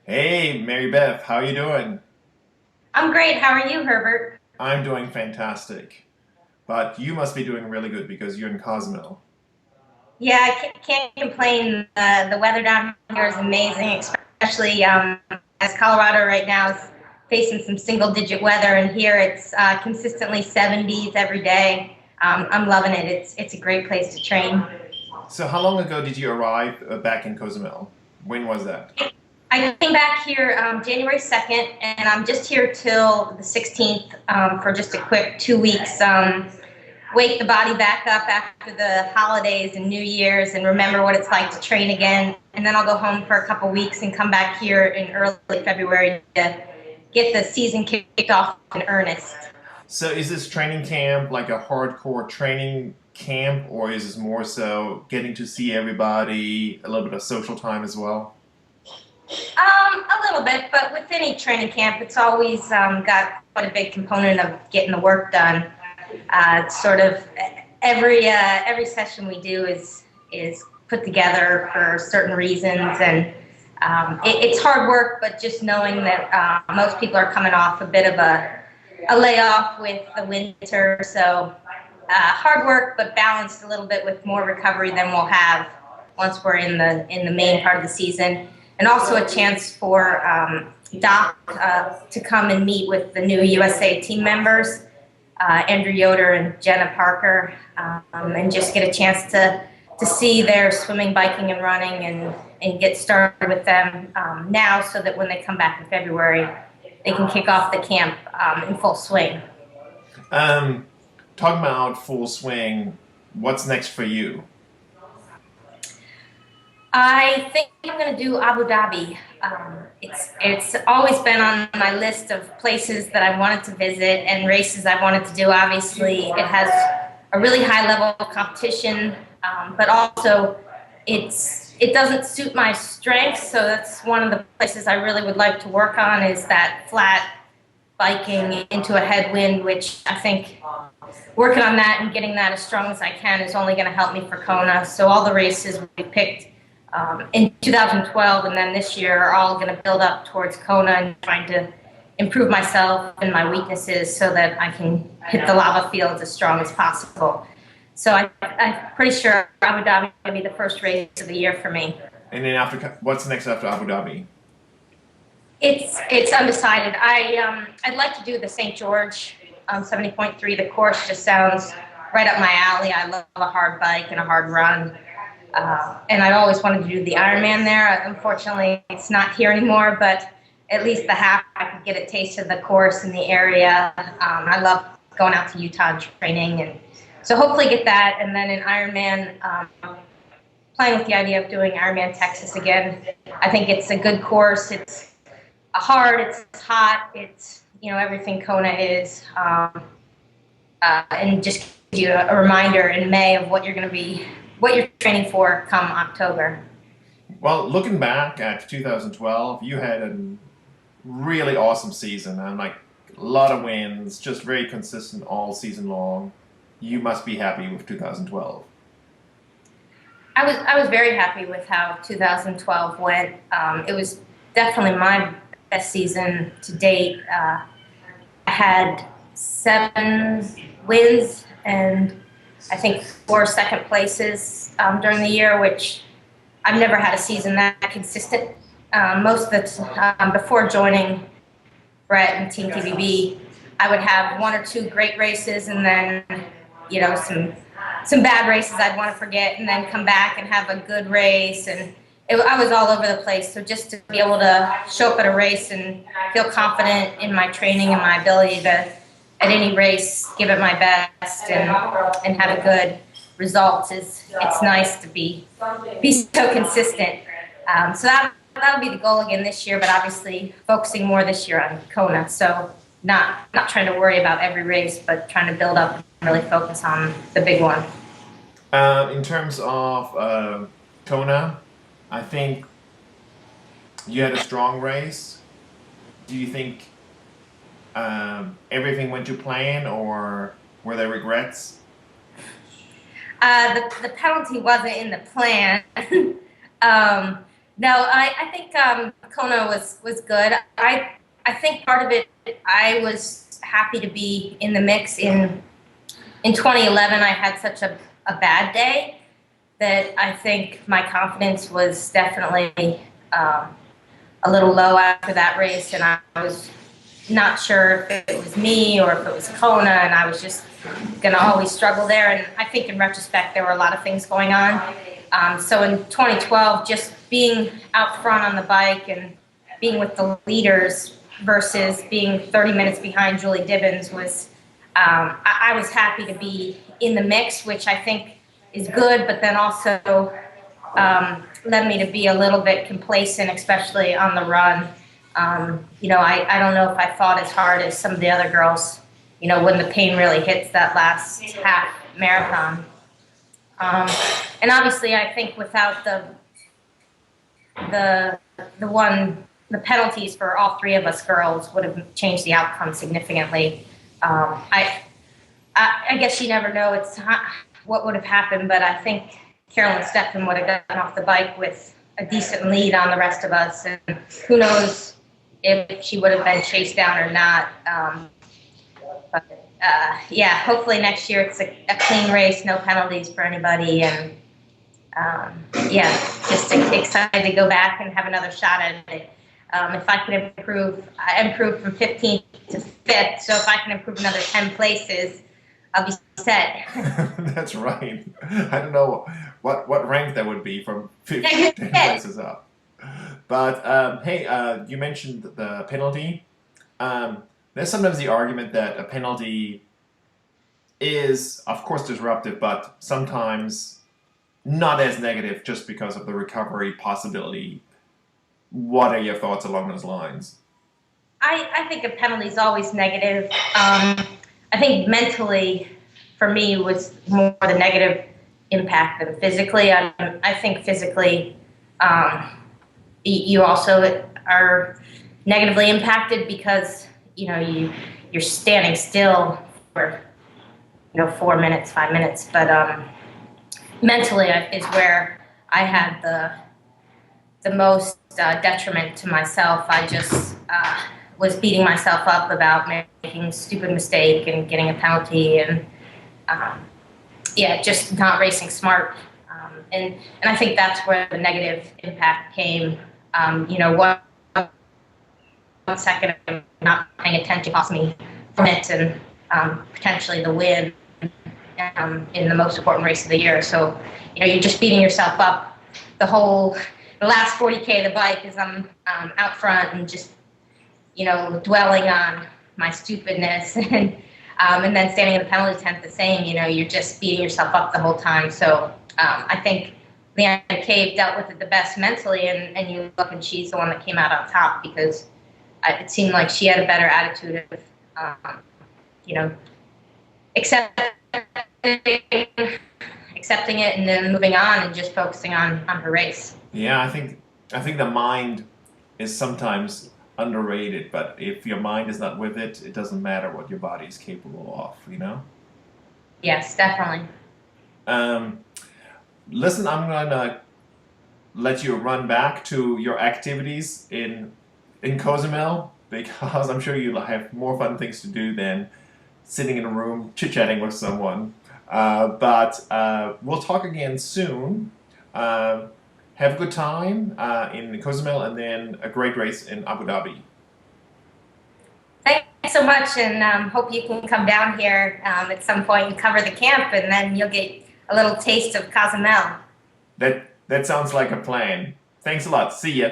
Hey, Mary Beth, how you doing? I'm great. How are you, Herbert? I'm doing fantastic. But you must be doing really good because you're in Cozumel. Yeah, I can't complain. The weather down here is amazing, especially as Colorado right now is facing some single-digit weather, and here it's consistently 70s every day. I'm loving it. It's a great place to train. So how long ago did you arrive back in Cozumel? When was that? I came back here January 2nd, and I'm just here till the 16th for just a quick 2 weeks. Wake the body back up after the holidays and New Year's and remember what it's like to train again. And then I'll go home for a couple weeks and come back here in early February to get the season kicked off in earnest. So is this training camp like a hardcore training camp, or is this more so getting to see everybody, a little bit of social time as well? A little bit, but with any training camp, it's always got quite a big component of getting the work done. It's sort of every session we do is put together for certain reasons, and it's hard work. But just knowing that most people are coming off a bit of a layoff with the winter, so hard work, but balanced a little bit with more recovery than we'll have once we're in the main part of the season, and also a chance for Doc to come and meet with the new USA team members, Andrew Yoder and Jenna Parker, and just get a chance to see their swimming, biking, and running, and get started with them now, so that when they come back in February, they can kick off the camp in full swing. Um, Talking about full swing, what's next for you? I think I'm going to do Abu Dhabi. It's always been on my list of places that I wanted to visit and races I wanted to do. Obviously, it has a really high level of competition, but also it doesn't suit my strengths. So that's one of the places I really would like to work on, is that flat biking into a headwind, which I think working on that and getting that as strong as I can is only going to help me for Kona. So all the races we picked in 2012 and then this year are all going to build up towards Kona and trying to improve myself and my weaknesses so that I can hit the lava fields as strong as possible. So I'm pretty sure Abu Dhabi will be the first race of the year for me. And then after, what's next after Abu Dhabi? It's undecided. I'd like to do the St. George 70.3. The course just sounds right up my alley. I love a hard bike and a hard run. And I always wanted to do the Ironman there. Unfortunately, it's not here anymore, but at least the half I could get a taste of the course in the area. I love going out to Utah and training, and so hopefully get that. And then in Ironman, playing with the idea of doing Ironman Texas again. I think it's a good course. It's hard, it's hot, it's everything Kona is, and just gives you a reminder in May of what you're training for come October. Well, looking back at 2012, you had a really awesome season and like a lot of wins, just very consistent all season long. You must be happy with 2012. I was very happy with how 2012 went. It was definitely my best season to date. I had 7 wins and I think 4 second places during the year, which I've never had a season that consistent. Most of the before joining Brett and Team TBB, I would have 1 or 2 great races, and then some bad races I'd want to forget, and then come back and have a good race. And I was all over the place. So just to be able to show up at a race and feel confident in my training and my ability to, at any race, give it my best and have a good result, it's nice to be so consistent. So that'll be the goal again this year, but obviously focusing more this year on Kona. So not trying to worry about every race, but trying to build up and really focus on the big one. In terms of Kona, I think you had a strong race. Do you think everything went to plan, or were there regrets? The penalty wasn't in the plan. um, No, I think Kona was good. I think part of it, I was happy to be in the mix. In 2011, I had such a bad day that I think my confidence was definitely a little low after that race, and I was not sure if it was me or if it was Kona, and I was just going to always struggle there. And I think in retrospect, there were a lot of things going on. So in 2012, just being out front on the bike and being with the leaders versus being 30 minutes behind Julie Dibbins was, I was happy to be in the mix, which I think is good, but then also led me to be a little bit complacent, especially on the run. I don't know if I fought as hard as some of the other girls, when the pain really hits that last half marathon. And obviously, I think without the penalties for all three of us girls would have changed the outcome significantly. I guess you never know what would have happened, but I think Carolyn Steffen would have gotten off the bike with a decent lead on the rest of us, and who knows if she would have been chased down or not. Hopefully next year it's a clean race, no penalties for anybody, and just excited to go back and have another shot at it. If I can improve, I improved from 15th to 5th, so if I can improve another 10 places, I'll be set. That's right. I don't know what rank that would be from 10 places up. But hey, you mentioned the penalty. There's sometimes the argument that a penalty is, of course, disruptive, but sometimes not as negative just because of the recovery possibility. What are your thoughts along those lines? I think a penalty is always negative. I think mentally, for me, was more the negative impact than physically. I think physically, you also are negatively impacted because you're standing still for 4 minutes, 5 minutes. But mentally is where I had the most detriment to myself. I just was beating myself up about making a stupid mistake and getting a penalty, and just not racing smart. And I think that's where the negative impact came. 1 second of not paying attention cost me from it, and potentially the win in the most important race of the year. So you're just beating yourself up the last 40K of the bike as I'm out front and just dwelling on my stupidness, and then standing in the penalty tent the same. You're just beating yourself up the whole time. So I think Leanna Cave dealt with it the best mentally, and you look, and she's the one that came out on top because it seemed like she had a better attitude of, accepting it and then moving on and just focusing on her race. Yeah, I think the mind is sometimes underrated, but if your mind is not with it, it doesn't matter what your body is capable of, Yes, definitely. Listen, I'm gonna let you run back to your activities in Cozumel, because I'm sure you'll have more fun things to do than sitting in a room chit-chatting with someone. But we'll talk again soon. Have a good time in Cozumel, and then a great race in Abu Dhabi. Thanks so much, and hope you can come down here at some point and cover the camp, and then you'll get a little taste of Cozumel. That sounds like a plan. Thanks a lot. See ya.